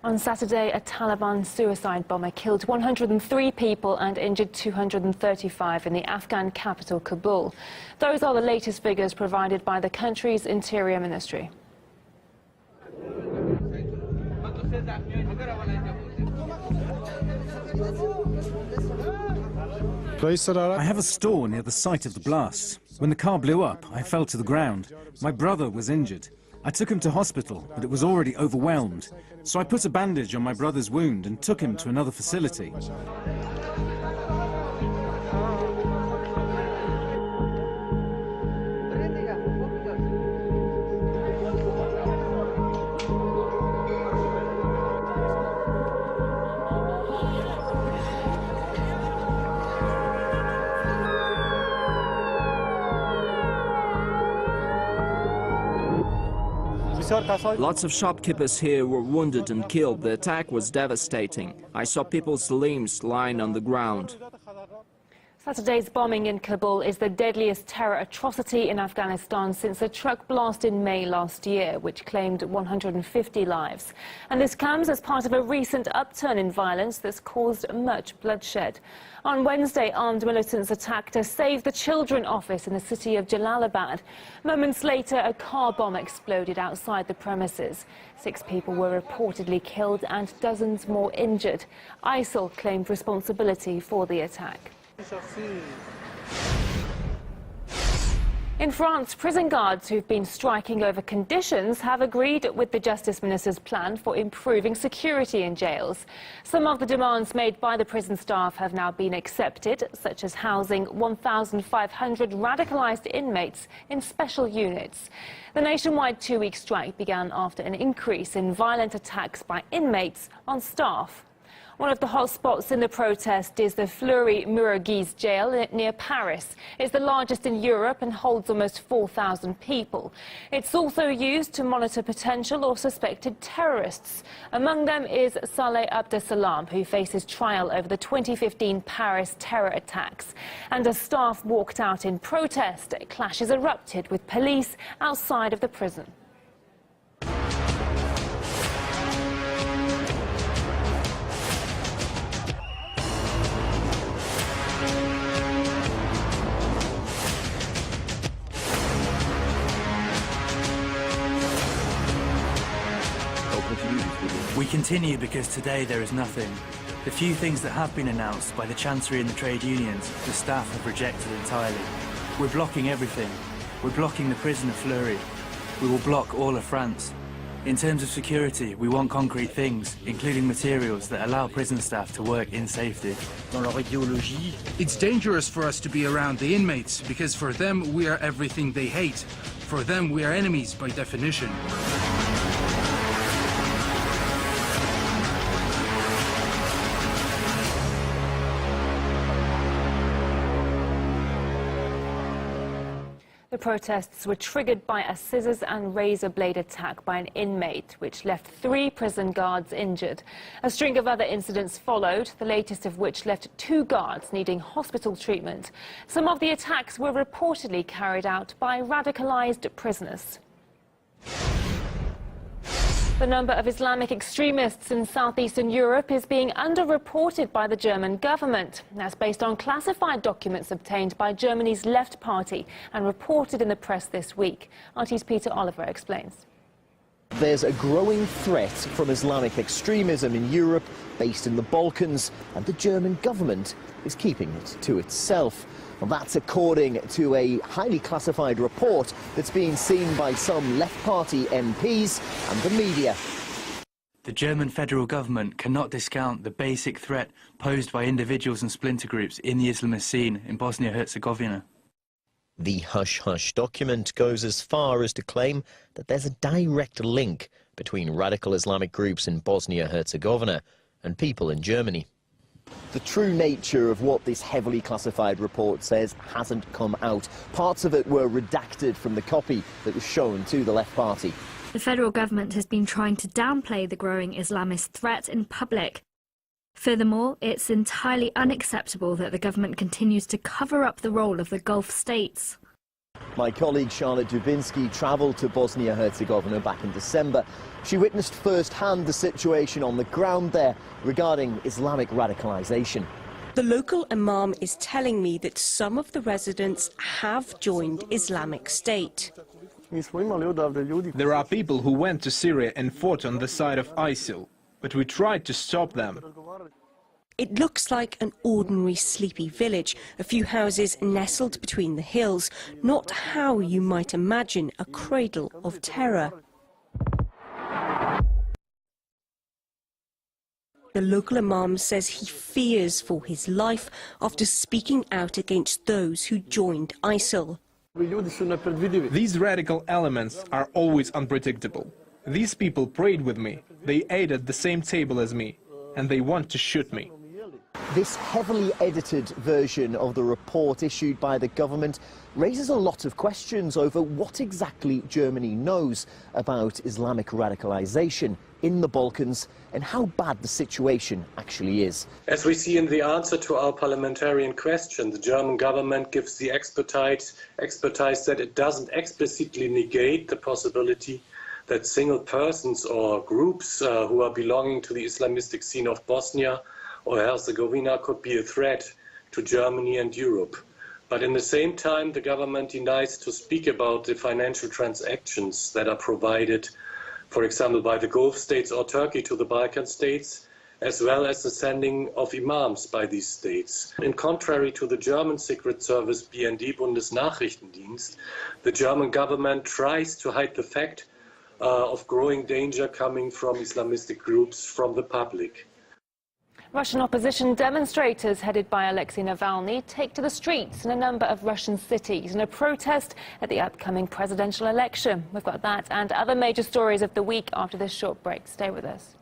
On Saturday, a Taliban suicide bomber killed 103 people and injured 235 in the Afghan capital, Kabul. Those are the latest figures provided by the country's Interior Ministry. I have a store near the site of the blast. When the car blew up, I fell to the ground. My brother was injured. I took him to hospital, but it was already overwhelmed. So I put a bandage on my brother's wound and took him to another facility. Lots of shopkeepers here were wounded and killed. The attack was devastating. I saw people's limbs lying on the ground. Saturday's bombing in Kabul is the deadliest terror atrocity in Afghanistan since a truck blast in May last year, which claimed 150 lives. And this comes as part of a recent upturn in violence that's caused much bloodshed. On Wednesday, armed militants attacked a Save the Children office in the city of Jalalabad. Moments later, a car bomb exploded outside the premises. 6 people were reportedly killed and dozens more injured. ISIL claimed responsibility for the attack. In France, prison guards who've been striking over conditions have agreed with the Justice Minister's plan for improving security in jails. Some of the demands made by the prison staff have now been accepted, such as housing 1,500 radicalized inmates in special units. The nationwide 2-week strike began after an increase in violent attacks by inmates on staff. One of the hotspots in the protest is the Fleury-Mérogis jail near Paris. It's the largest in Europe and holds almost 4,000 people. It's also used to monitor potential or suspected terrorists. Among them is Saleh Abdeslam, who faces trial over the 2015 Paris terror attacks. And as staff walked out in protest, clashes erupted with police outside of the prison. We continue because today there is nothing. The few things that have been announced by the Chancery and the trade unions, the staff have rejected entirely. We're blocking everything. We're blocking the prison of Fleury. We will block all of France. In terms of security, we want concrete things, including materials that allow prison staff to work in safety. It's dangerous for us to be around the inmates because for them we are everything they hate. For them we are enemies by definition. The protests were triggered by a scissors and razor blade attack by an inmate, which left 3 prison guards injured. A string of other incidents followed, the latest of which left 2 guards needing hospital treatment. Some of the attacks were reportedly carried out by radicalized prisoners. The number of Islamic extremists in southeastern Europe is being underreported by the German government. That's based on classified documents obtained by Germany's Left Party and reported in the press this week. RT's Peter Oliver explains. There's a growing threat from Islamic extremism in Europe, based in the Balkans, and the German government is keeping it to itself. Well, that's according to a highly classified report that's being seen by some Left Party MPs and the media. The German federal government cannot discount the basic threat posed by individuals and splinter groups in the Islamist scene in Bosnia-Herzegovina. The hush-hush document goes as far as to claim that there's a direct link between radical Islamic groups in Bosnia-Herzegovina and people in Germany. The true nature of what this heavily classified report says hasn't come out. Parts of it were redacted from the copy that was shown to the Left Party. The federal government has been trying to downplay the growing Islamist threat in public. Furthermore, it's entirely unacceptable that the government continues to cover up the role of the Gulf states. My colleague Charlotte Dubinsky travelled to Bosnia-Herzegovina back in December. She witnessed firsthand the situation on the ground there regarding Islamic radicalisation. The local imam is telling me that some of the residents have joined Islamic State. There are people who went to Syria and fought on the side of ISIL, but we tried to stop them. It looks like an ordinary sleepy village, a few houses nestled between the hills, not how you might imagine a cradle of terror. The local imam says he fears for his life after speaking out against those who joined ISIL. These radical elements are always unpredictable. These people prayed with me, they ate at the same table as me, and they want to shoot me. This heavily edited version of the report issued by the government raises a lot of questions over what exactly Germany knows about Islamic radicalisation in the Balkans and how bad the situation actually is. As we see in the answer to our parliamentarian question, the German government gives the expertise that it doesn't explicitly negate the possibility that single persons or groups who are belonging to the Islamistic scene of Bosnia or Herzegovina could be a threat to Germany and Europe. But in the same time, the government denies to speak about the financial transactions that are provided, for example, by the Gulf states or Turkey to the Balkan states, as well as the sending of imams by these states. In contrary to the German Secret Service BND Bundesnachrichtendienst, the German government tries to hide the fact of growing danger coming from Islamistic groups from the public. Russian opposition demonstrators headed by Alexei Navalny take to the streets in a number of Russian cities in a protest at the upcoming presidential election. We've got that and other major stories of the week after this short break. Stay with us.